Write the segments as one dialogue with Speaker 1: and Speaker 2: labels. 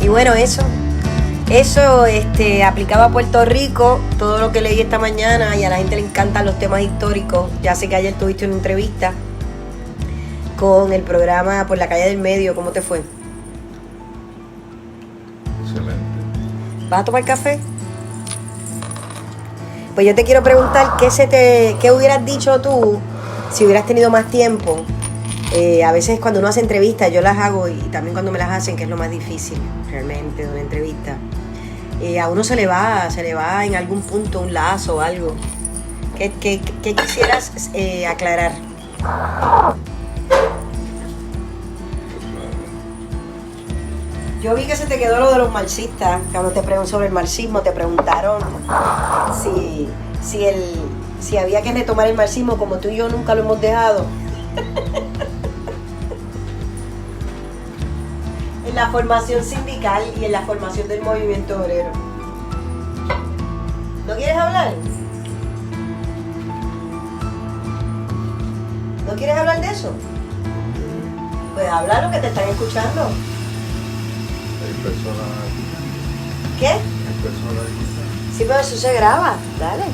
Speaker 1: bueno, eso aplicaba a Puerto Rico, todo lo que leí esta mañana, y a la gente le encantan los temas históricos. Ya sé que ayer tuviste una entrevista con el programa Por la Calle del Medio. ¿Cómo te fue?
Speaker 2: Excelente.
Speaker 1: ¿Vas a tomar café? Pues yo te quiero preguntar, ¿qué hubieras dicho tú si hubieras tenido más tiempo? A veces cuando uno hace entrevistas, yo las hago, y también cuando me las hacen, que es lo más difícil realmente de una entrevista, a uno se le va en algún punto un lazo o algo. ¿Qué quisieras aclarar? Yo vi que se te quedó lo de los marxistas. Cuando te preguntaron sobre el marxismo, te preguntaron si había que retomar el marxismo, como tú y yo nunca lo hemos dejado. En la formación sindical y en la formación del movimiento obrero. ¿No quieres hablar? ¿No quieres hablar de eso? Pues habla, lo que te están escuchando.
Speaker 2: Hay personas aquí.
Speaker 1: ¿Qué?
Speaker 2: Hay personas aquí.
Speaker 1: Sí, pero eso se graba. Dale.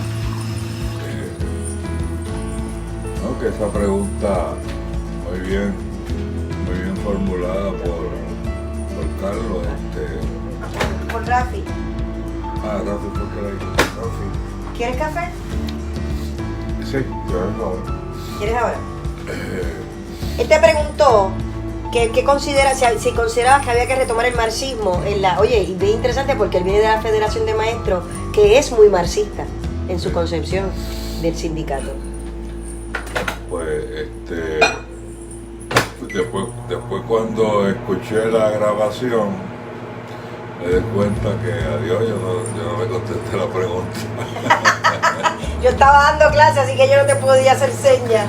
Speaker 2: No, que esa pregunta muy bien formulada por Carlos.
Speaker 1: Por Rafi.
Speaker 2: Rafi, ¿por qué la dijo? Rafi.
Speaker 1: ¿Quieres café?
Speaker 2: Sí, yo ahora.
Speaker 1: ¿Quieres ahora? Él te preguntó ¿qué consideras, si considerabas que había que retomar el marxismo oye, y bien interesante porque él viene de la Federación de Maestros, que es muy marxista en su concepción del sindicato.
Speaker 2: Pues después cuando escuché la grabación me di cuenta que adiós, yo no le contesté la pregunta.
Speaker 1: Yo estaba dando clase, así que yo no te podía hacer señas.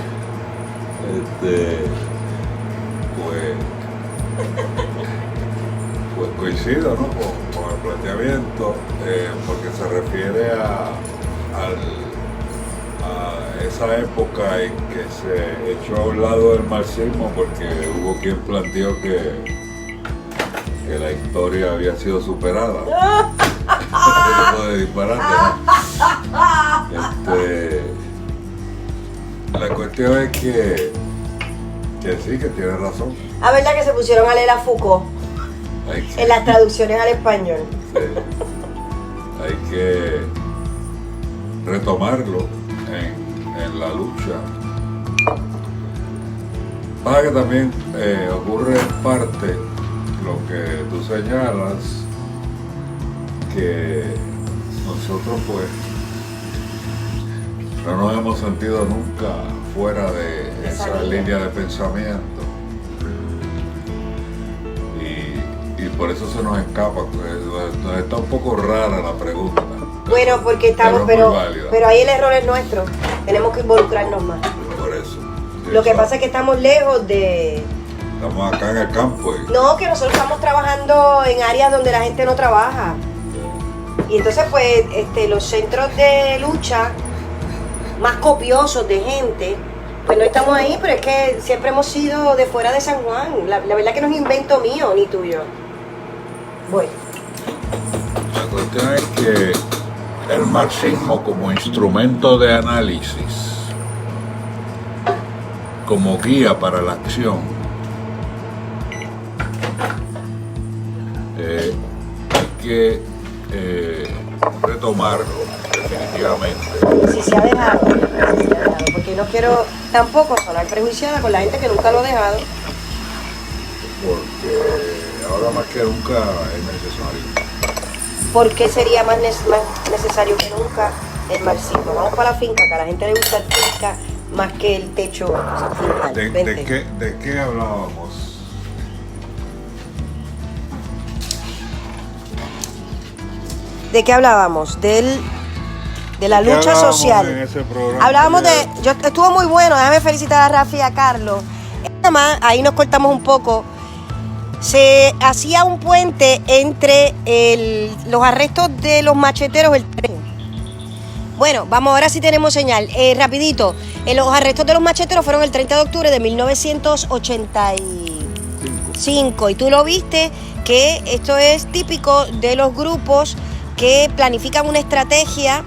Speaker 2: Pues coincido, ¿no? con el planteamiento, porque se refiere a esa época en que se echó a un lado el marxismo, porque hubo quien planteó que la historia había sido superada. Ese tipo de disparate, ¿no? La cuestión es que sí, que tiene razón.
Speaker 1: A verdad que se pusieron a leer a Foucault en las traducciones al español.
Speaker 2: Sí. Hay que retomarlo en la lucha. Para que también ocurre en parte lo que tú señalas, que nosotros pues no nos hemos sentido nunca fuera de esa línea de pensamiento, y por eso se nos escapa, nos está un poco rara la pregunta.
Speaker 1: Bueno, porque estamos, pero ahí el error es nuestro, tenemos que involucrarnos más.
Speaker 2: Por eso. Sí,
Speaker 1: lo que pasa es que estamos lejos de...
Speaker 2: Estamos acá en el campo.
Speaker 1: No, que nosotros estamos trabajando en áreas donde la gente no trabaja. Y entonces pues los centros de lucha más copiosos de gente, pues no estamos ahí, pero es que siempre hemos sido de fuera de San Juan. La verdad que no es invento mío ni tuyo. Bueno.
Speaker 2: La cuestión es que el marxismo como instrumento de análisis, como guía para la acción, hay que retomarlo definitivamente.
Speaker 1: Si se ha dejado, porque no quiero tampoco sonar prejuiciada con la gente que nunca lo ha dejado.
Speaker 2: Porque ahora más que nunca es necesario.
Speaker 1: ¿Por qué sería más necesario que nunca el marxismo? Vamos para la finca, que a la gente le gusta el finca más que el techo final.
Speaker 2: ¿De qué hablábamos?
Speaker 1: ¿De qué hablábamos? De la lucha social. Hablábamos estuvo muy bueno, déjame felicitar a Rafi y a Carlos. Nada más, ahí nos cortamos un poco. Se hacía un puente entre los arrestos de los macheteros el 13. Bueno, vamos, ahora sí tenemos señal. Rapidito, los arrestos de los macheteros fueron el 30 de octubre de 1980 5. Y tú lo viste, que esto es típico de los grupos que planifican una estrategia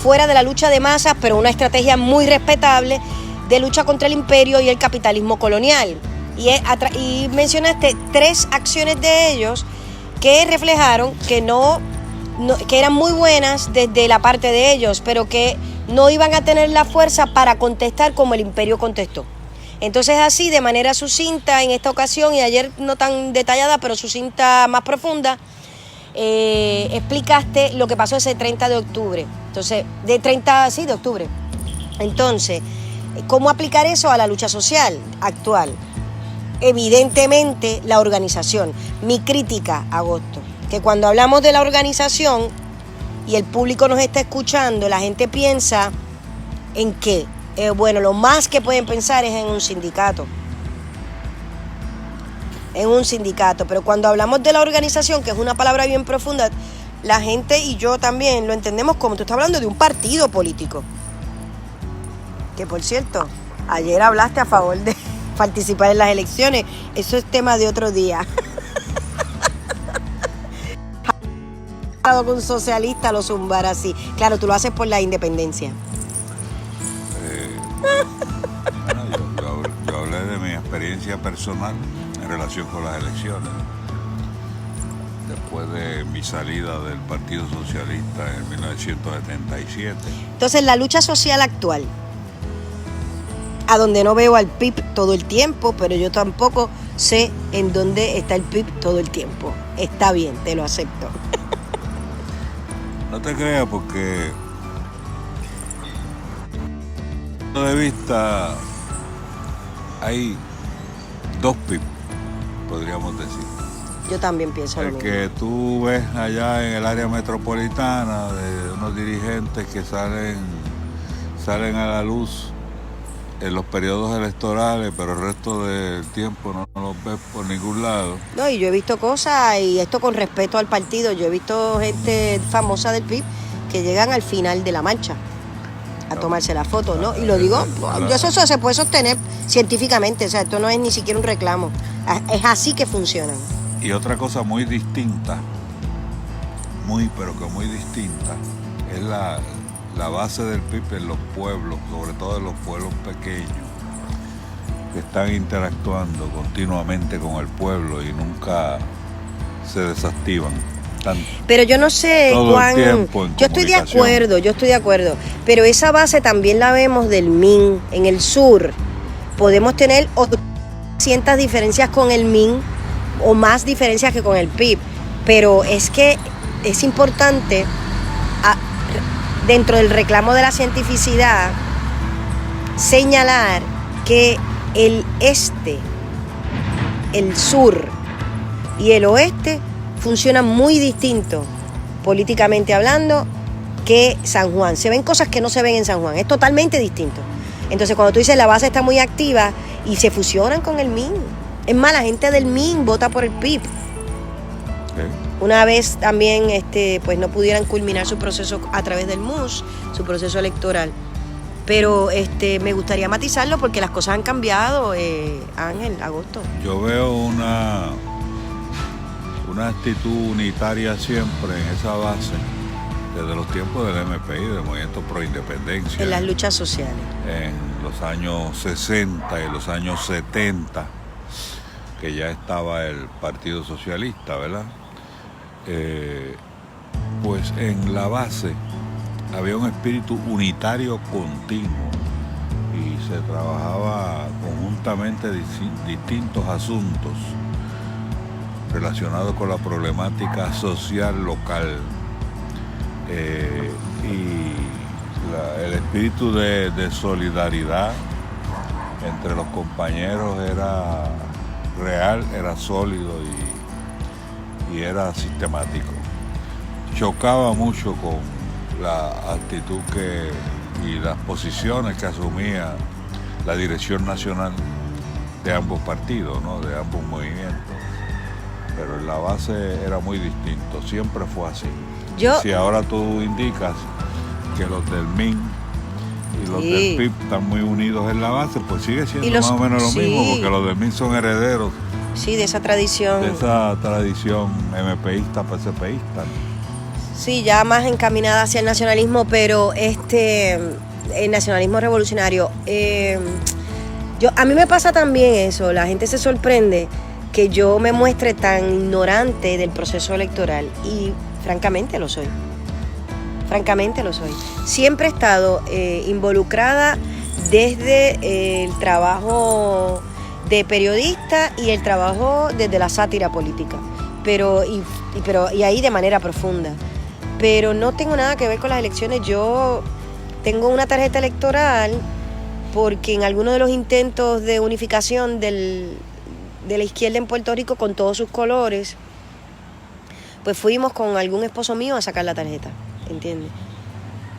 Speaker 1: fuera de la lucha de masas, pero una estrategia muy respetable de lucha contra el imperio y el capitalismo colonial. Y mencionaste 3 acciones de ellos que reflejaron que que eran muy buenas desde la parte de ellos, pero que no iban a tener la fuerza para contestar como el imperio contestó. Entonces así, de manera sucinta en esta ocasión, y ayer no tan detallada, pero sucinta más profunda, explicaste lo que pasó ese 30 de octubre. Entonces, de octubre. Entonces, ¿cómo aplicar eso a la lucha social actual? Evidentemente, la organización. Mi crítica, Agosto, que cuando hablamos de la organización y el público nos está escuchando, la gente piensa en qué. Bueno, lo más que pueden pensar es en un sindicato. En un sindicato. Pero cuando hablamos de la organización, que es una palabra bien profunda, la gente y yo también lo entendemos como tú estás hablando de un partido político. Que por cierto, ayer hablaste a favor de participar en las elecciones. Eso es tema de otro día. Con un socialista lo zumbar así. Claro, tú lo haces por la independencia.
Speaker 2: Yo hablé de mi experiencia personal en relación con las elecciones. Después de mi salida del Partido Socialista en 1977.
Speaker 1: Entonces, la lucha social actual, a donde no veo al PIB todo el tiempo, pero yo tampoco sé en dónde está el PIB todo el tiempo. Está bien, te lo acepto.
Speaker 2: No te creas, porque de vista hay 2 PIB, podríamos decir.
Speaker 1: Yo también pienso lo mismo.
Speaker 2: El que tú ves allá en el área metropolitana de unos dirigentes que salen a la luz en los periodos electorales, pero el resto del tiempo no los ves por ningún lado.
Speaker 1: No, y yo he visto cosas, y esto con respeto al partido, yo he visto gente famosa del PIB que llegan al final de la marcha a tomarse la foto, ¿no? Y lo digo, eso se puede sostener científicamente, o sea, esto no es ni siquiera un reclamo, es así que funcionan.
Speaker 2: Y otra cosa muy distinta, pero que muy distinta, es la base del PIB en los pueblos, sobre todo en los pueblos pequeños, que están interactuando continuamente con el pueblo y nunca se desactivan.
Speaker 1: Pero yo no sé, Juan, yo estoy de acuerdo, pero esa base también la vemos del MIN en el sur. Podemos tener 800 diferencias con el MIN o más diferencias que con el PIB, pero es que es importante dentro del reclamo de la cientificidad señalar que el este, el sur y el oeste funcionan muy distinto políticamente hablando que San Juan. Se ven cosas que no se ven en San Juan, es totalmente distinto. Entonces cuando tú dices la base está muy activa y se fusionan con el MIN, es más, la gente del MIN vota por el PIB. Una vez también pues no pudieran culminar su proceso a través del MUS, su proceso electoral. Pero me gustaría matizarlo porque las cosas han cambiado, Ángel, Agosto.
Speaker 2: Yo veo una actitud unitaria siempre en esa base, desde los tiempos del MPI, del Movimiento Pro Independencia.
Speaker 1: En las luchas sociales. En
Speaker 2: los años 60 y los años 70, que ya estaba el Partido Socialista, ¿verdad? Pues en la base había un espíritu unitario continuo y se trabajaba conjuntamente distintos asuntos relacionados con la problemática social local, y el espíritu de solidaridad entre los compañeros era real, era sólido y era sistemático. Chocaba mucho con la actitud y las posiciones que asumía la dirección nacional de ambos partidos, ¿no? De ambos movimientos. Pero en la base era muy distinto, siempre fue así. Si ahora tú indicas que los del MIN y los del PIB están muy unidos en la base, pues sigue siendo más o menos lo mismo, porque los del MIN son herederos
Speaker 1: Sí, de esa tradición.
Speaker 2: De esa tradición MPista, PCPista.
Speaker 1: Sí, ya más encaminada hacia el nacionalismo, pero el nacionalismo revolucionario. A mí me pasa también eso, la gente se sorprende que yo me muestre tan ignorante del proceso electoral y francamente lo soy. Francamente lo soy. Siempre he estado involucrada desde el trabajo de periodista y el trabajo desde la sátira política, y ahí de manera profunda. Pero no tengo nada que ver con las elecciones. Yo tengo una tarjeta electoral porque en alguno de los intentos de unificación de la izquierda en Puerto Rico con todos sus colores, pues fuimos con algún esposo mío a sacar la tarjeta, ¿entiendes?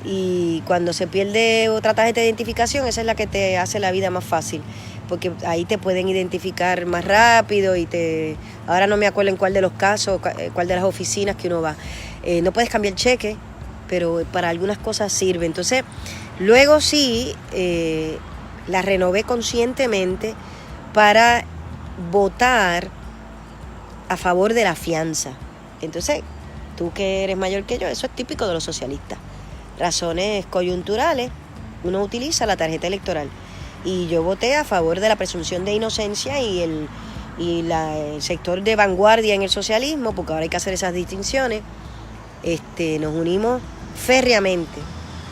Speaker 1: Y cuando se pierde otra tarjeta de identificación, esa es la que te hace la vida más fácil, porque ahí te pueden identificar más rápido ahora no me acuerdo en cuál de los casos, cuál de las oficinas que uno va. No puedes cambiar cheque, pero para algunas cosas sirve. Entonces, luego sí, la renové conscientemente para votar a favor de la fianza. Entonces, tú que eres mayor que yo, eso es típico de los socialistas. Razones coyunturales, uno utiliza la tarjeta electoral. Y yo voté a favor de la presunción de inocencia y el sector de vanguardia en el socialismo, porque ahora hay que hacer esas distinciones. Nos unimos férreamente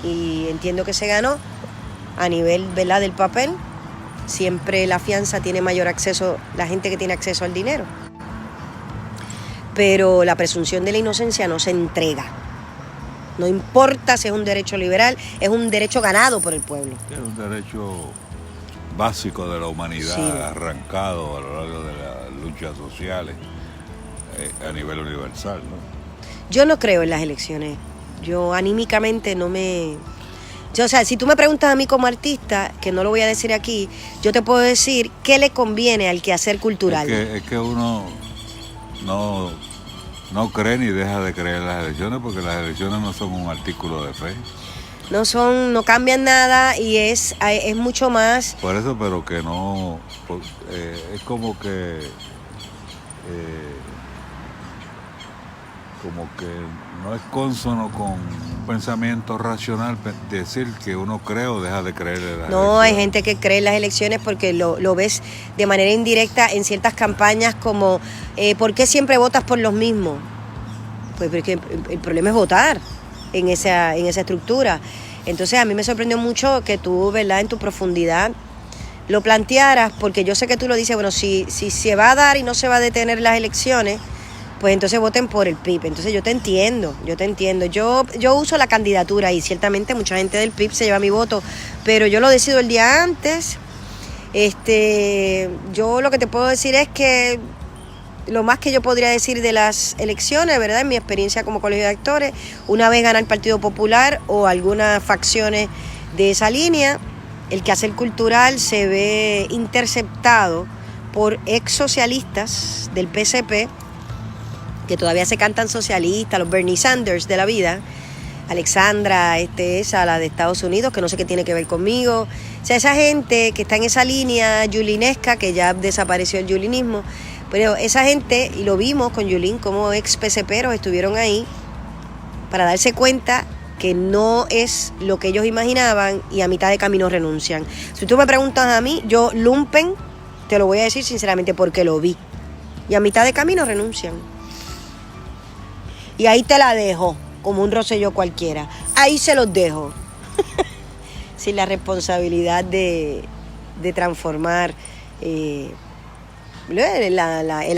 Speaker 1: y entiendo que se ganó a nivel, ¿verdad?, del papel. Siempre la fianza tiene mayor acceso, la gente que tiene acceso al dinero. Pero la presunción de la inocencia no se entrega. No importa si es un derecho liberal, es un derecho ganado por el pueblo.
Speaker 2: Es un derecho básico de la humanidad, sí, arrancado a lo largo de las luchas sociales a nivel universal, ¿no?
Speaker 1: Yo no creo en las elecciones. Yo anímicamente no me... O sea, si tú me preguntas a mí como artista, que no lo voy a decir aquí, yo te puedo decir qué le conviene al quehacer cultural.
Speaker 2: Es que uno no cree ni deja de creer en las elecciones, porque las elecciones no son un artículo de fe.
Speaker 1: No cambian nada y es mucho más.
Speaker 2: Por eso, pero que no, es como que no es consono con un pensamiento racional decir que uno cree o deja de creer en las elecciones.
Speaker 1: Hay gente que cree en las elecciones porque lo ves de manera indirecta en ciertas campañas como ¿por qué siempre votas por los mismos? Pues porque el problema es votar en esa estructura. Entonces a mí me sorprendió mucho que tú, ¿verdad?, en tu profundidad lo plantearas, porque yo sé que tú lo dices, bueno, si se va a dar y no se va a detener las elecciones, pues entonces voten por el PIB. Entonces yo te entiendo. Yo uso la candidatura y ciertamente mucha gente del PIB se lleva mi voto, pero yo lo decido el día antes. Yo lo que te puedo decir es que lo más que yo podría decir de las elecciones, ¿verdad?, en mi experiencia como colegio de actores, una vez gana el Partido Popular o algunas facciones de esa línea, el quehacer cultural se ve interceptado por ex socialistas del PCP, que todavía se cantan socialistas, los Bernie Sanders de la vida, Alexandra, esa, la de Estados Unidos, que no sé qué tiene que ver conmigo. O sea, esa gente que está en esa línea yulinesca, que ya desapareció el yulinismo, pero esa gente, y lo vimos con Yulín, como ex PCPeros estuvieron ahí para darse cuenta que no es lo que ellos imaginaban y a mitad de camino renuncian. Si tú me preguntas a mí, yo lumpen, te lo voy a decir sinceramente porque lo vi. Y a mitad de camino renuncian. Y ahí te la dejo, como un Rosselló cualquiera. Ahí se los dejo. Sin la responsabilidad de transformar el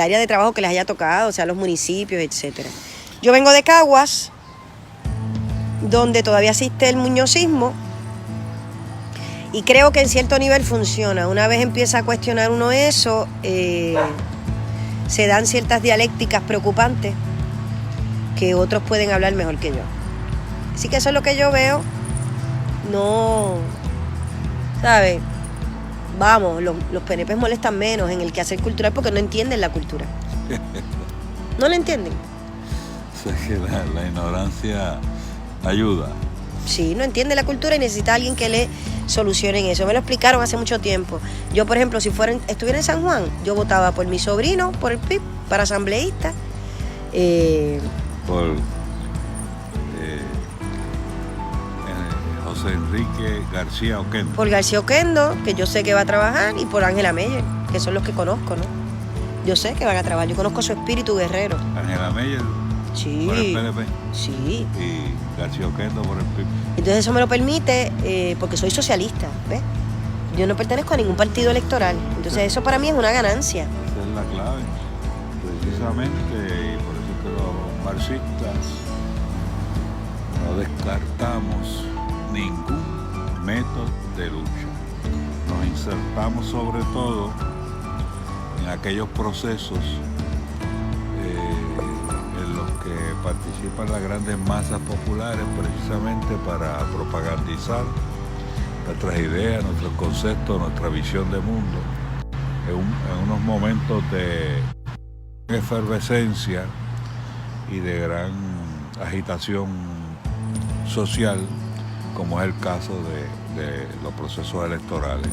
Speaker 1: área de trabajo que les haya tocado, o sea, los municipios, etcétera. Yo vengo de Caguas, donde todavía existe el muñozismo, y creo que en cierto nivel funciona. Una vez empieza a cuestionar uno eso, se dan ciertas dialécticas preocupantes que otros pueden hablar mejor que yo. Así que eso es lo que yo veo. No, ¿sabes? Vamos, los PNP molestan menos en el quehacer cultural porque no entienden la cultura. No la entienden.
Speaker 2: O sea que la ignorancia ayuda.
Speaker 1: Sí, no entiende la cultura y necesita alguien que le solucionen eso. Me lo explicaron hace mucho tiempo. Yo, por ejemplo, si estuviera en San Juan, yo votaba por mi sobrino, por el PIB, para asambleísta.
Speaker 2: Por José Enrique García Oquendo.
Speaker 1: Por García Oquendo, que yo sé que va a trabajar, y por Ángela Meyer, que son los que conozco, ¿no? Yo sé que van a trabajar, yo conozco su espíritu guerrero.
Speaker 2: Ángela Meyer.
Speaker 1: Sí.
Speaker 2: Por el PNP.
Speaker 1: Sí.
Speaker 2: Y García Oquendo por el PIB.
Speaker 1: Entonces eso me lo permite porque soy socialista, ¿ves? Yo no pertenezco a ningún partido electoral. Entonces eso para mí es una ganancia.
Speaker 2: Esa es la clave, precisamente, y por eso es que los marxistas no descartamos ningún método de lucha. Nos insertamos sobre todo en aquellos procesos en los que participan las grandes masas populares precisamente para propagandizar nuestras ideas, nuestros conceptos, nuestra visión de mundo en unos momentos de efervescencia y de gran agitación social, como es el caso de los procesos electorales.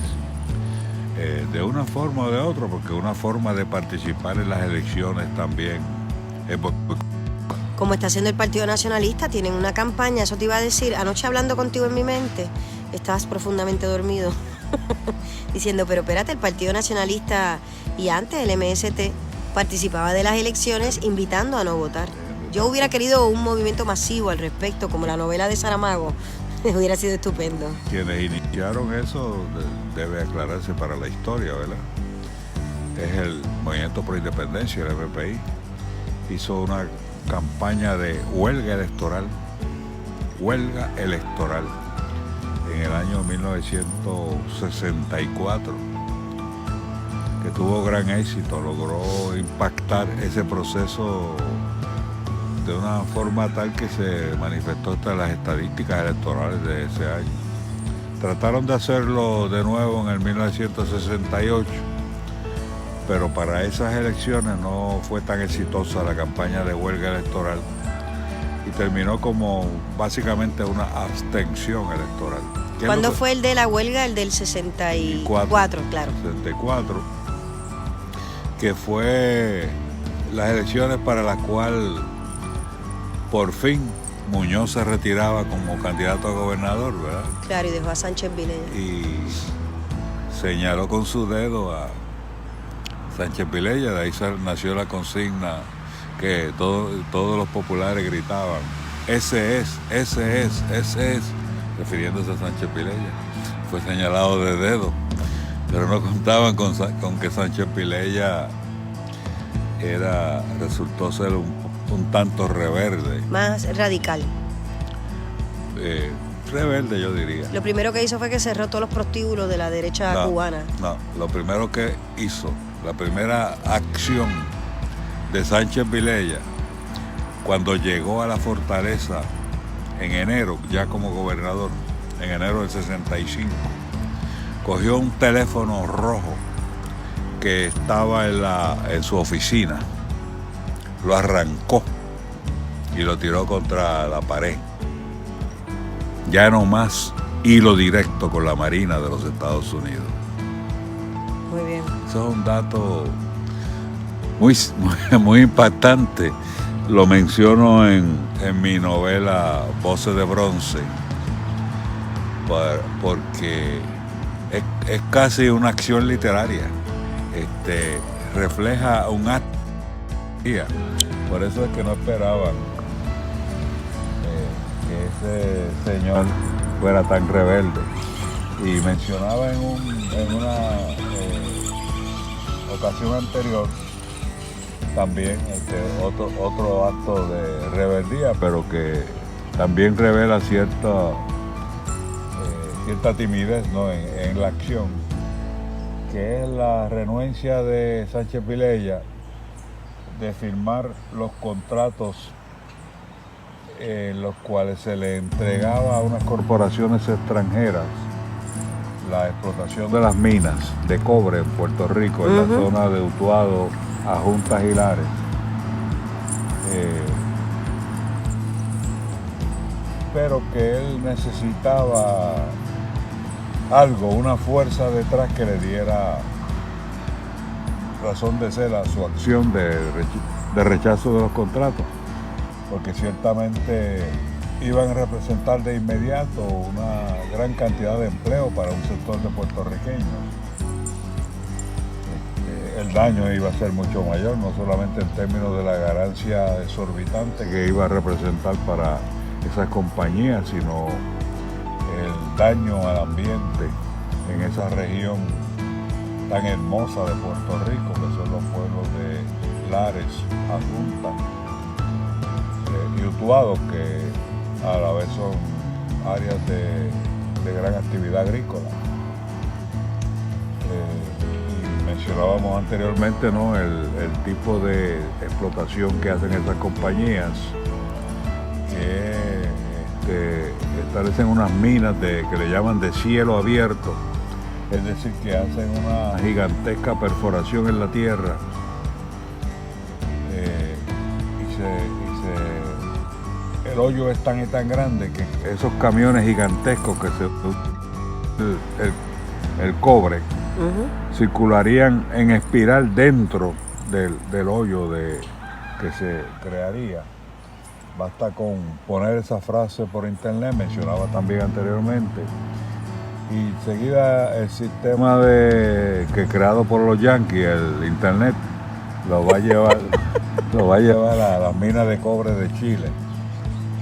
Speaker 2: De una forma o de otra, porque una forma de participar en las elecciones también es
Speaker 1: como está haciendo el Partido Nacionalista, tienen una campaña, eso te iba a decir, anoche hablando contigo en mi mente, estabas profundamente dormido, diciendo, pero espérate, el Partido Nacionalista y antes el MST participaba de las elecciones invitando a no votar. Yo hubiera querido un movimiento masivo al respecto, como la novela de Saramago, hubiera sido estupendo.
Speaker 2: Quienes iniciaron eso debe aclararse para la historia, ¿verdad? Es el Movimiento Pro Independencia, el MPI, hizo una campaña de huelga electoral en el año 1964, que tuvo gran éxito, logró impactar ese proceso de una forma tal que se manifestó hasta las estadísticas electorales de ese año. Trataron de hacerlo de nuevo en el 1968, pero para esas elecciones no fue tan exitosa la campaña de huelga electoral y terminó como básicamente una abstención electoral.
Speaker 1: ¿Cuándo fue el de la huelga? El del 64, claro.
Speaker 2: 64, que fue las elecciones para las cuales por fin Muñoz se retiraba como candidato a gobernador, ¿verdad?
Speaker 1: Claro, y dejó a Sánchez Vilella.
Speaker 2: Y señaló con su dedo a Sánchez Vilella, de ahí nació la consigna que todos los populares gritaban, ese es, refiriéndose a Sánchez Vilella. Fue señalado de dedo, pero no contaban con que Sánchez Vilella resultó ser un tanto rebelde.
Speaker 1: Más radical.
Speaker 2: Rebelde, yo diría.
Speaker 1: Lo primero que hizo fue que cerró todos los prostíbulos de la derecha cubana.
Speaker 2: No, lo primero que hizo, la primera acción de Sánchez Vilella, cuando llegó a la fortaleza en enero, ya como gobernador, en enero del 65, cogió un teléfono rojo que estaba en su oficina, lo arrancó y lo tiró contra la pared. Ya no más hilo directo con la Marina de los Estados Unidos.
Speaker 1: Muy bien.
Speaker 2: Eso es un dato muy impactante. Lo menciono en mi novela Voces de Bronce, porque es casi una acción literaria. Refleja un acto. Por eso es que no esperaban que ese señor fuera tan rebelde. Y mencionaba en una ocasión anterior también otro acto de rebeldía, pero que también revela cierta timidez, ¿no? en la acción, que es la renuencia de Sánchez Vilella de firmar los contratos en los cuales se le entregaba a unas corporaciones extranjeras la explotación de las minas de cobre en Puerto Rico, en la zona de Utuado, Adjuntas y Lares. Pero que él necesitaba algo, una fuerza detrás que le diera razón de ser a su acción de rechazo de los contratos, porque ciertamente iban a representar de inmediato una gran cantidad de empleo para un sector de puertorriqueños. El daño iba a ser mucho mayor, no solamente en términos de la ganancia exorbitante que iba a representar para esas compañías, sino el daño al ambiente en esa región tan hermosa de Puerto Rico, que son los pueblos de Lares, Adjunta y Utuado, que a la vez son áreas de gran actividad agrícola. Y mencionábamos anteriormente, ¿no?, el tipo de explotación que hacen esas compañías, que establecen unas minas que le llaman de cielo abierto, es decir, que hacen una gigantesca perforación en la tierra el hoyo es tan y tan grande que esos camiones gigantescos que el cobre circularían en espiral dentro del hoyo que se crearía. Basta con poner esa frase por internet, mencionaba también anteriormente, y enseguida el sistema que creado por los yanquis, el internet, lo va a llevar a las minas de cobre de Chile,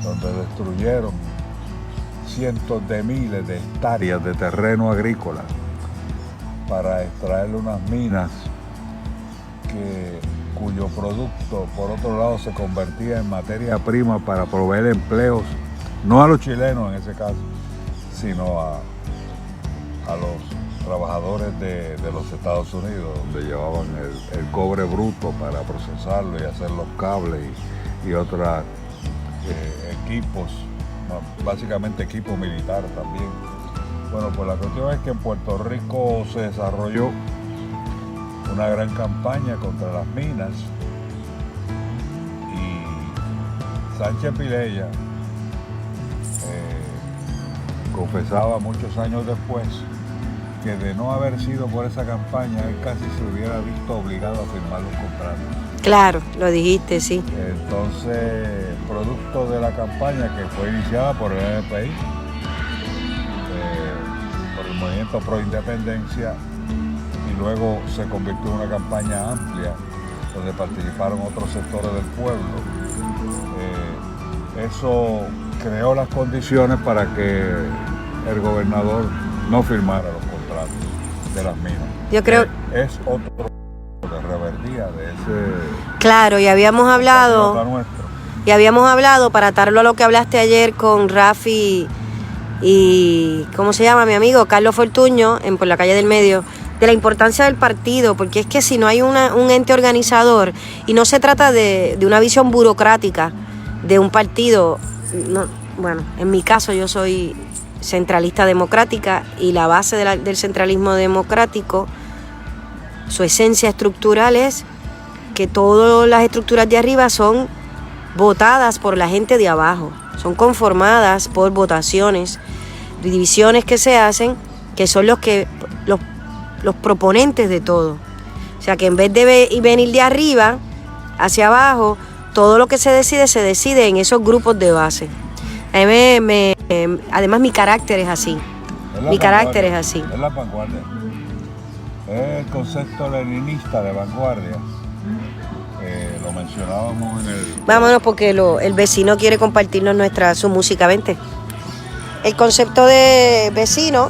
Speaker 2: donde destruyeron cientos de miles de hectáreas de terreno agrícola para extraer unas minas cuyo producto, por otro lado, se convertía en materia prima para proveer empleos, no a los chilenos en ese caso, sino a los trabajadores de los Estados Unidos, donde llevaban el cobre bruto para procesarlo y hacer los cables y otros equipos, básicamente equipo militar también. Bueno, pues la cuestión es que en Puerto Rico se desarrolló una gran campaña contra las minas y Sánchez Vilella confesaba muchos años después que de no haber sido por esa campaña, él casi se hubiera visto obligado a firmar los contratos.
Speaker 1: Claro, lo dijiste, sí.
Speaker 2: Entonces, producto de la campaña que fue iniciada por el MPI, por el Movimiento Pro Independencia, y luego se convirtió en una campaña amplia donde participaron otros sectores del pueblo. Eso creó las condiciones para que el gobernador no firmara los contratos de las minas.
Speaker 1: Yo creo...
Speaker 2: Es otro de reverdía de ese...
Speaker 1: Claro, y habíamos hablado, para atarlo a lo que hablaste ayer con Rafi y, ¿cómo se llama mi amigo? Carlos Fortuño, por la calle del Medio, de la importancia del partido, porque es que si no hay un ente organizador, y no se trata de una visión burocrática de un partido, no, bueno, en mi caso yo soy centralista democrática, y la base del centralismo democrático, su esencia estructural es que todas las estructuras de arriba son votadas por la gente de abajo, son conformadas por votaciones, divisiones que se hacen, que son los proponentes de todo. O sea que en vez de venir de arriba hacia abajo, todo lo que se decide en esos grupos de base. A mí además mi carácter es así.
Speaker 2: Es la vanguardia. Es el concepto leninista de vanguardia. Lo mencionábamos en el...
Speaker 1: Vámonos porque el vecino quiere compartirnos su música. Vente. El concepto de vecino...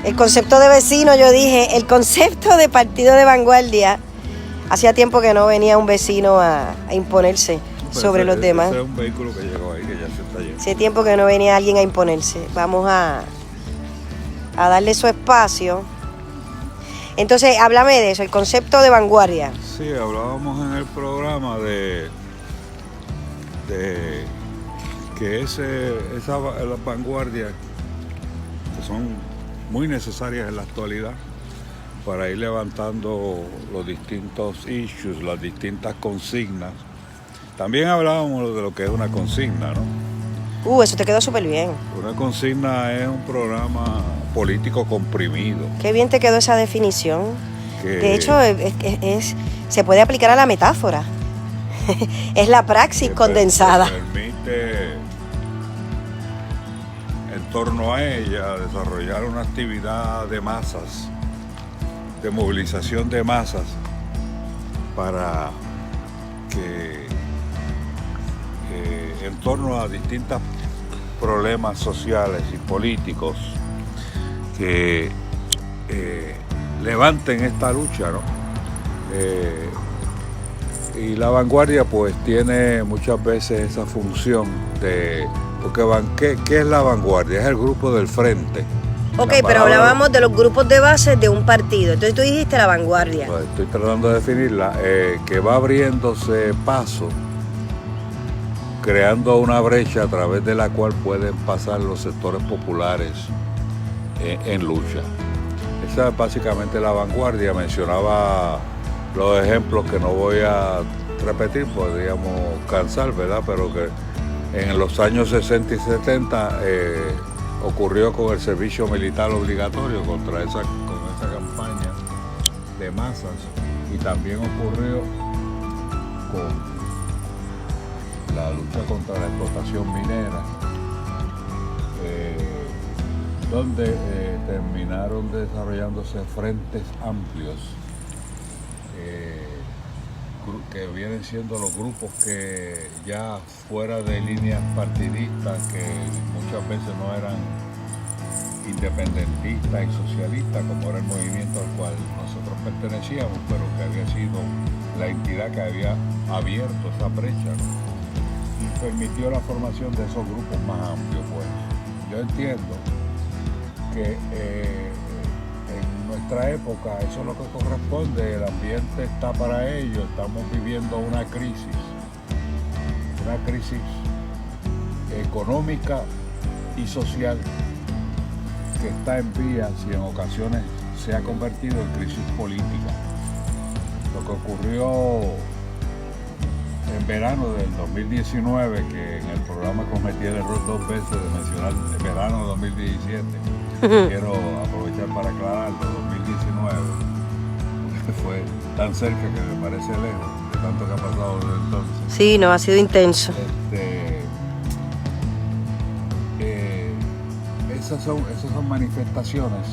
Speaker 1: El concepto de vecino, yo dije, el concepto de partido de vanguardia, hacía tiempo que no venía un vecino a imponerse sobre los demás.
Speaker 2: Ese es un vehículo que llegó ahí, que ya se está yendo.
Speaker 1: Hace tiempo que no venía alguien a imponerse. Vamos a darle su espacio. Entonces, háblame de eso, el concepto de vanguardia.
Speaker 2: Sí, hablábamos en el programa de que las vanguardias que son muy necesarias en la actualidad para ir levantando los distintos issues, las distintas consignas. También hablábamos de lo que es una consigna, ¿no?
Speaker 1: Eso te quedó súper bien.
Speaker 2: Una consigna es un programa político comprimido.
Speaker 1: Qué bien te quedó esa definición. De hecho, se puede aplicar a la metáfora. Es la praxis condensada.
Speaker 2: Permite, en torno a ella, desarrollar una actividad de masas, de movilización de masas, para que en torno a distintos problemas sociales y políticos que levanten esta lucha, ¿no? Y La Vanguardia pues tiene muchas veces esa función de... Porque ¿qué es La Vanguardia? Es el grupo del frente.
Speaker 1: Ok, pero hablábamos de los grupos de base de un partido. Entonces tú dijiste La Vanguardia.
Speaker 2: Pues estoy tratando de definirla, que va abriéndose paso, creando una brecha a través de la cual pueden pasar los sectores populares en lucha. Esa es básicamente La Vanguardia. Mencionaba los ejemplos que no voy a repetir, podríamos cansar, ¿verdad? Pero que en los años 60 y 70 ocurrió con el servicio militar obligatorio con esa campaña de masas, y también ocurrió con la lucha contra la explotación minera, donde terminaron desarrollándose frentes amplios que vienen siendo los grupos que ya fuera de líneas partidistas, que muchas veces no eran independentistas y socialistas como era el movimiento al cual nosotros pertenecíamos, pero que había sido la entidad que había abierto esa brecha, ¿no? Y permitió la formación de esos grupos más amplios. Pues yo entiendo que en nuestra época eso es lo que corresponde, el ambiente está para ello, estamos viviendo una crisis económica y social que está en vías y en ocasiones se ha convertido en crisis política. Lo que ocurrió en verano del 2019, que en el programa cometí el error 2 veces de mencionar el verano de 2017, quiero aprovechar para aclararlo, 2019, porque fue tan cerca que me parece lejos de tanto que ha pasado desde entonces.
Speaker 1: Sí, no, ha sido intenso.
Speaker 2: Esas son manifestaciones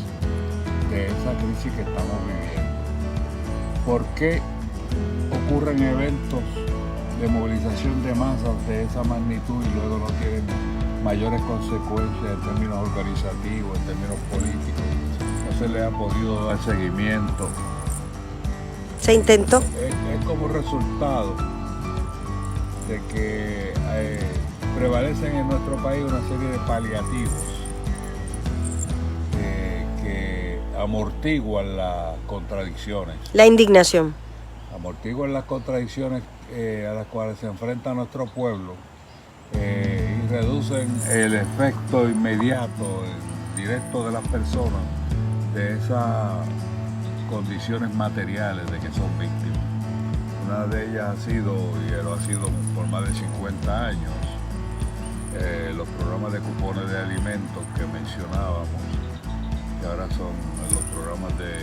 Speaker 2: de esa crisis que estamos viviendo. ¿Por qué ocurren eventos de movilización de masas de esa magnitud y luego no tienen mayores consecuencias en términos organizativos, en términos políticos? No se le ha podido dar seguimiento.
Speaker 1: ¿Se intentó?
Speaker 2: Es como resultado de que prevalecen en nuestro país una serie de paliativos que amortiguan las contradicciones.
Speaker 1: La indignación.
Speaker 2: Amortiguan las contradicciones a las cuales se enfrenta nuestro pueblo y reducen el efecto inmediato, directo de las personas de esas condiciones materiales de que son víctimas. Una de ellas ha sido, y lo ha sido por más de 50 años, los programas de cupones de alimentos que mencionábamos, que ahora son los programas de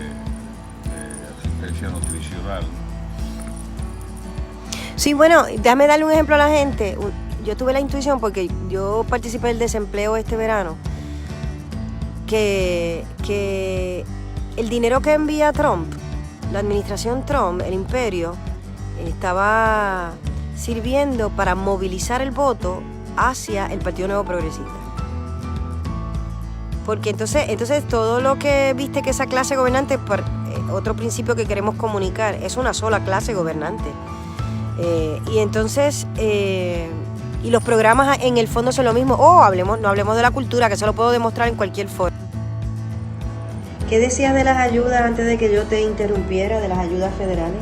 Speaker 2: asistencia nutricional.
Speaker 1: Sí, bueno, déjame darle un ejemplo a la gente. Yo tuve la intuición, porque yo participé del desempleo este verano, que el dinero que envía Trump, la administración Trump, el imperio, estaba sirviendo para movilizar el voto hacia el Partido Nuevo Progresista. Porque entonces todo lo que viste que esa clase gobernante, otro principio que queremos comunicar, es una sola clase gobernante. Y entonces, y los programas en el fondo son lo mismo. No hablemos de la cultura, que eso lo puedo demostrar en cualquier foro. ¿Qué decías de las ayudas antes de que yo te interrumpiera, de las ayudas federales?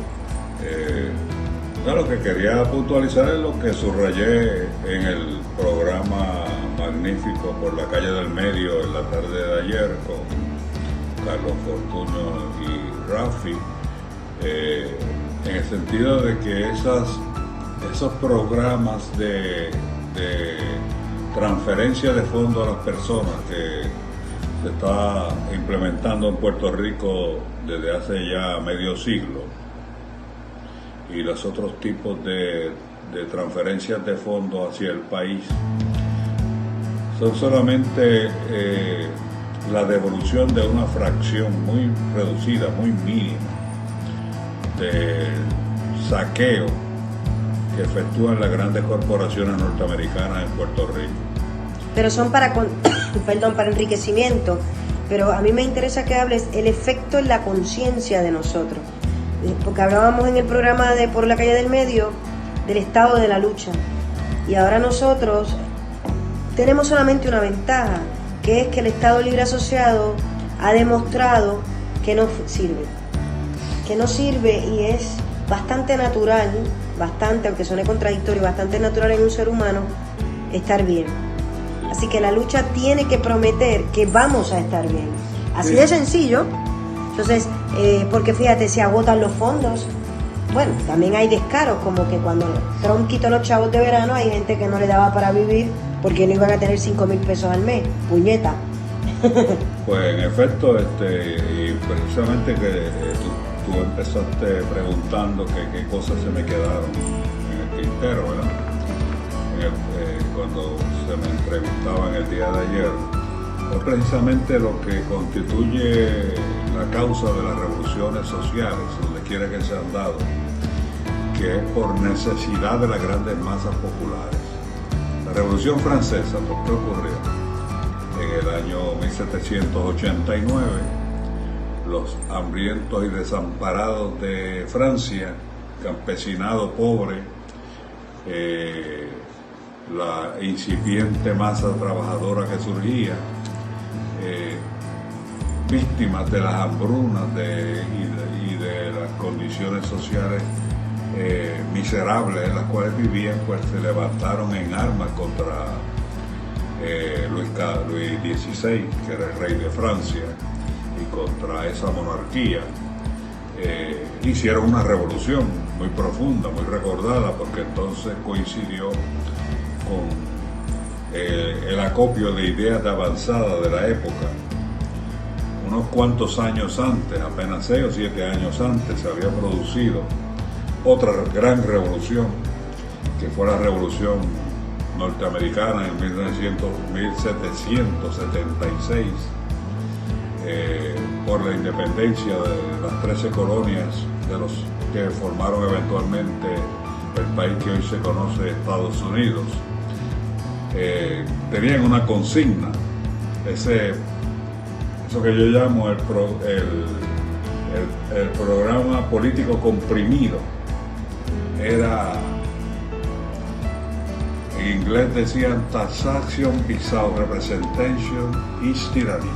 Speaker 2: Lo que quería puntualizar es lo que subrayé en el programa magnífico Por la Calle del Medio en la tarde de ayer con Carlos Fortuño y Rafi, en el sentido de que esos programas de transferencia de fondos a las personas que se está implementando en Puerto Rico desde hace ya medio siglo, y los otros tipos de transferencias de fondos hacia el país son solamente la devolución de una fracción muy reducida, muy mínima, del saqueo que efectúan las grandes corporaciones norteamericanas en Puerto Rico.
Speaker 1: Pero son para enriquecimiento. Pero a mí me interesa que hables el efecto en la conciencia de nosotros. Porque hablábamos en el programa de Por la Calle del Medio del estado de la lucha. Y ahora nosotros tenemos solamente una ventaja, que es que el Estado Libre Asociado ha demostrado que no sirve. Que no sirve, y es bastante natural, aunque suene contradictorio, bastante natural en un ser humano estar bien. Así que la lucha tiene que prometer que vamos a estar bien. Así de sencillo. Entonces, porque fíjate, se agotan los fondos. Bueno, también hay descaros, como que cuando Trump quitó los chavos de verano, hay gente que no le daba para vivir porque no iban a tener 5,000 pesos al mes. Puñeta.
Speaker 2: Pues en efecto, y precisamente que tú empezaste preguntando qué cosas se me quedaron en el tintero, ¿verdad? Cuando se me entrevistaba en el día de ayer, es precisamente lo que constituye la causa de las revoluciones sociales, donde quiera que se han dado, que es por necesidad de las grandes masas populares. La Revolución Francesa, ¿por qué ocurrió? En el año 1789, los hambrientos y desamparados de Francia, campesinado pobre, la incipiente masa trabajadora que surgía, víctimas de las hambrunas y de las condiciones sociales miserables en las cuales vivían, pues se levantaron en armas contra Luis XVI, que era el rey de Francia, y contra esa monarquía. Hicieron una revolución muy profunda, muy recordada, porque entonces coincidió con el acopio de ideas de avanzada de la época. Unos cuantos años antes, apenas 6 o 7 años antes, se había producido otra gran revolución, que fue la Revolución Norteamericana en 1776, por la independencia de las 13 colonias de los que formaron eventualmente el país que hoy se conoce Estados Unidos. Tenían una consigna, eso que yo llamo el programa político comprimido. Era, en inglés decían, taxation without representation is tyranny.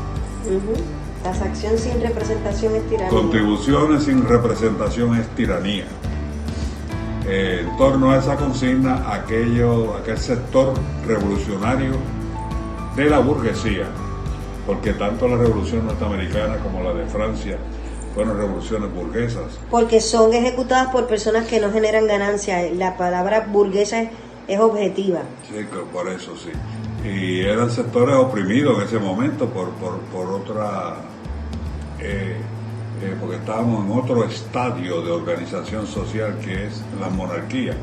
Speaker 1: Taxación sin representación es tiranía.
Speaker 2: Contribuciones sin representación es tiranía. En torno a esa consigna, aquel sector revolucionario de la burguesía, porque tanto la revolución norteamericana como la de Francia fueron revoluciones burguesas.
Speaker 1: Porque son ejecutadas por personas que no generan ganancias. La palabra burguesa es objetiva.
Speaker 2: Sí, por eso sí. Y eran sectores oprimidos en ese momento por otra... porque estábamos en otro estadio de organización social, que es la monarquía.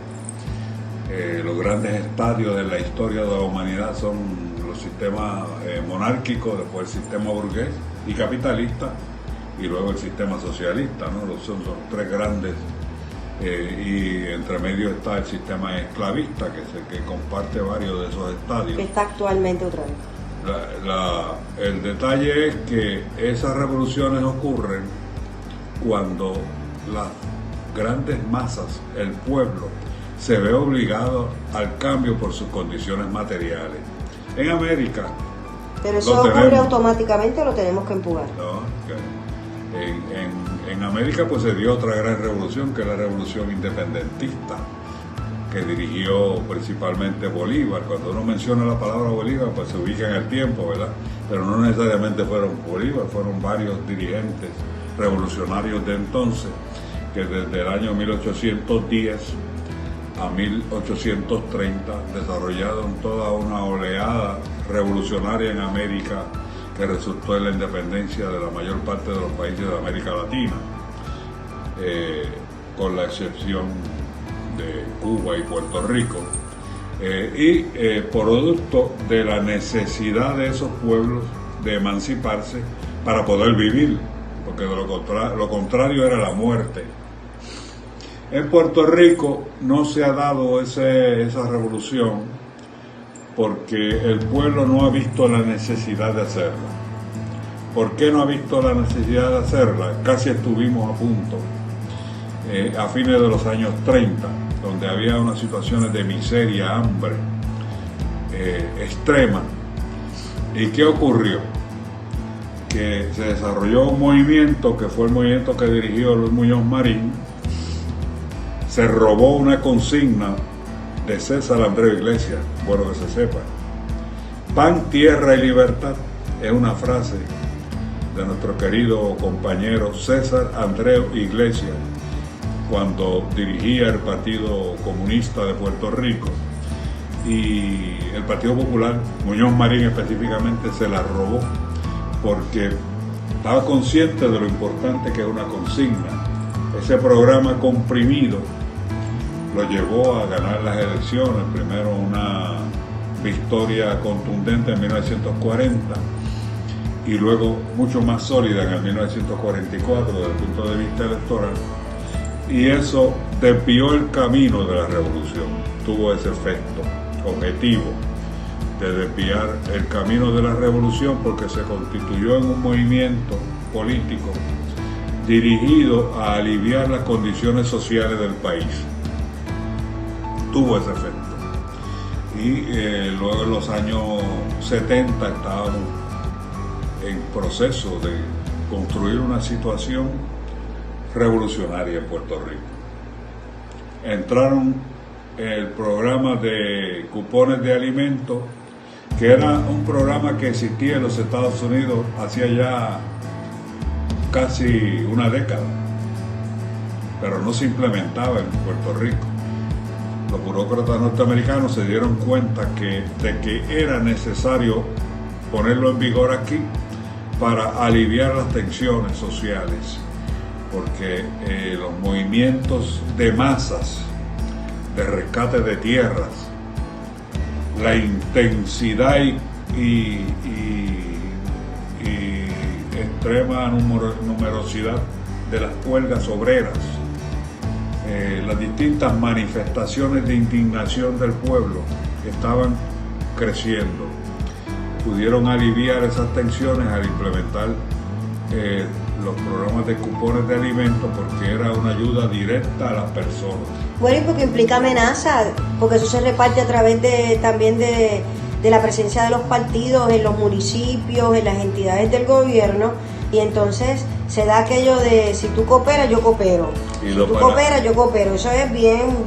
Speaker 2: Los grandes estadios de la historia de la humanidad son los sistemas monárquicos, después el sistema burgués y capitalista, y luego el sistema socialista, ¿no? Son tres grandes, y entre medio está el sistema esclavista, que comparte varios de esos estadios.
Speaker 1: Que está actualmente otra vez.
Speaker 2: El detalle es que esas revoluciones ocurren cuando las grandes masas, el pueblo, se ve obligado al cambio por sus condiciones materiales. En América...
Speaker 1: Pero eso ocurre automáticamente, o lo tenemos que empujar.
Speaker 2: No, en América pues se dio otra gran revolución, que es la revolución independentista, que dirigió principalmente Bolívar. Cuando uno menciona la palabra Bolívar, pues se ubica en el tiempo, ¿verdad? Pero no necesariamente fueron Bolívar, fueron varios dirigentes revolucionarios de entonces, que desde el año 1810 a 1830, desarrollaron toda una oleada revolucionaria en América que resultó en la independencia de la mayor parte de los países de América Latina, con la excepción de Cuba y Puerto Rico, producto de la necesidad de esos pueblos de emanciparse para poder vivir, porque de lo contrario era la muerte. En Puerto Rico no se ha dado esa revolución porque el pueblo no ha visto la necesidad de hacerla. ¿Por qué no ha visto la necesidad de hacerla? Casi estuvimos a punto, a fines de los años 30, donde había unas situaciones de miseria, hambre extrema. ¿Y qué ocurrió? Que se desarrolló un movimiento que fue el movimiento que dirigió Luis Muñoz Marín. Se robó una consigna de César Andreu Iglesias, bueno que se sepa. Pan, tierra y libertad es una frase de nuestro querido compañero César Andreu Iglesias cuando dirigía el Partido Comunista de Puerto Rico, y el Partido Popular, Muñoz Marín específicamente, se la robó porque estaba consciente de lo importante que es una consigna. Ese programa comprimido lo llevó a ganar las elecciones, primero una victoria contundente en 1940 y luego mucho más sólida en el 1944 desde el punto de vista electoral, y eso desvió el camino de la revolución, tuvo ese efecto objetivo de desviar el camino de la revolución porque se constituyó en un movimiento político dirigido a aliviar las condiciones sociales del país. Tuvo ese efecto. Y luego en los años 70 estábamos en proceso de construir una situación revolucionaria en Puerto Rico. Entraron el programa de cupones de alimentos, que era un programa que existía en los Estados Unidos hacía ya casi una década, pero no se implementaba en Puerto Rico. Los burócratas norteamericanos se dieron cuenta de que era necesario ponerlo en vigor aquí para aliviar las tensiones sociales, porque los movimientos de masas, de rescate de tierras, la intensidad y extrema numerosidad de las huelgas obreras, las distintas manifestaciones de indignación del pueblo estaban creciendo. Pudieron aliviar esas tensiones al implementar los programas de cupones de alimentos, porque era una ayuda directa a las personas.
Speaker 1: Bueno, y porque implica amenaza, porque eso se reparte a través también de la presencia de los partidos en los municipios, en las entidades del gobierno, y entonces se da aquello de si tú cooperas, yo coopero. Si tú cooperas, yo coopero. Eso es bien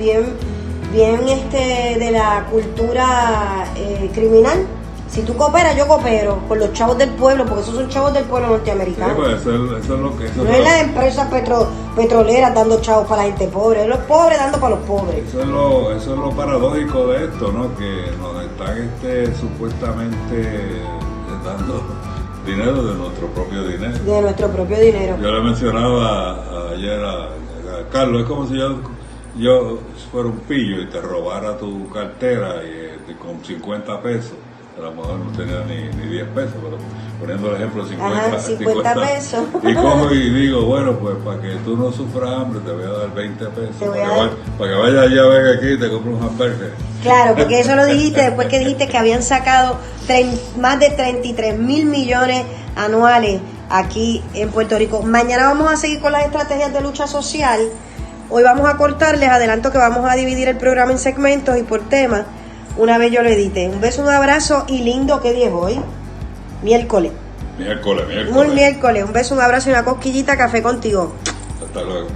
Speaker 1: de la cultura criminal. Si tú cooperas, yo coopero con los chavos del pueblo, porque esos son chavos del pueblo norteamericano.
Speaker 2: Sí, pues eso es lo que...
Speaker 1: No es las empresas petroleras dando chavos para la gente pobre, es los pobres dando para los pobres.
Speaker 2: Eso es lo paradójico de esto, ¿no? Que nos están supuestamente dando dinero de nuestro propio dinero.
Speaker 1: De nuestro propio dinero.
Speaker 2: Yo le mencionaba ayer a Carlos, es como si yo fuera un pillo y te robara tu cartera y con 50 pesos. A lo mejor no tenía ni 10 pesos, pero poniendo el ejemplo, 50
Speaker 1: pesos.
Speaker 2: Y cojo y digo, bueno, pues para que tú no sufras hambre, te voy a dar 20 pesos. Para que vayas allá, venga aquí y te compre un hamburger.
Speaker 1: Claro, porque eso lo dijiste después que dijiste que habían sacado más de 33 mil millones anuales aquí en Puerto Rico. Mañana vamos a seguir con las estrategias de lucha social. Hoy vamos a cortarles, adelanto que vamos a dividir el programa en segmentos y por temas. Una vez yo lo edité. Un beso, un abrazo y lindo. ¿Qué día es hoy? Miércoles.
Speaker 2: Miércoles.
Speaker 1: Muy miércoles. Un beso, un abrazo y una cosquillita. Café contigo.
Speaker 2: Hasta luego.